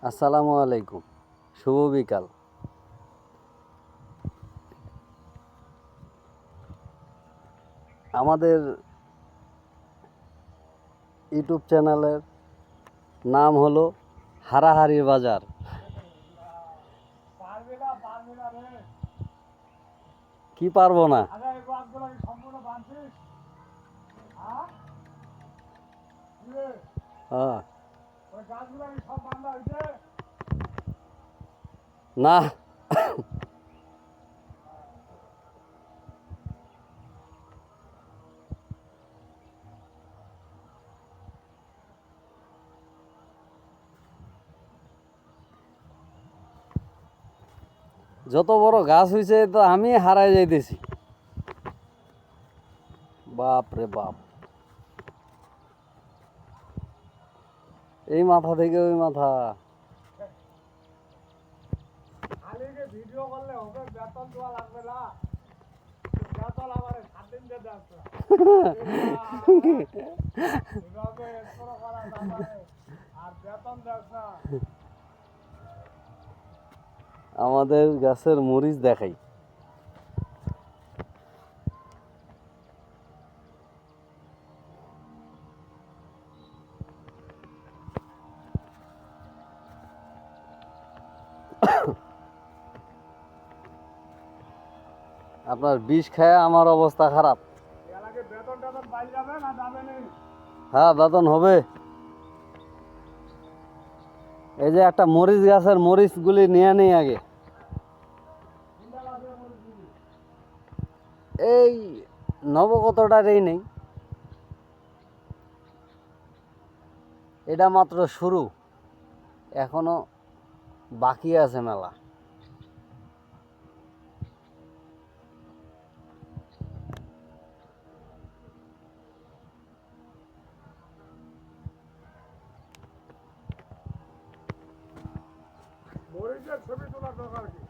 আসসালামু আলাইকুম, শুভ বিকাল। আমাদের ইউটিউব চ্যানেলের নাম হলো হারাহারির বাজার। কি পারবো না? হ্যাঁ, না যত বড় গাছ হয়েছে তো আমি হারাই যাইতেছি। বাপ রে বাপ, এই মাথা থেকে ওই মাথা। ভিডিও করলে হবে, বেতন দেওয়া লাগবে না। বেতন আমার 7 দিন দিয়ে দেয়। এভাবে এক্সপ্রো করা যাবে আর বেতন দেয় না। আমাদের গাছের মরিচ দেখাই। আপনার বিষ খায় আমার অবস্থা খারাপ। এর আগে বেতন টেতন পাই যাবে না যাবে না? হ্যাঁ, বেতন হবে। এই যে একটা মরিচ গাছের মরিচগুলি নিয়ে নেই আগে। এই নবগতটারই নেই, এটা মাত্র শুরু, এখনো বাকি আছে মেলা। মরিচের ছবি তোলার দরকার কি?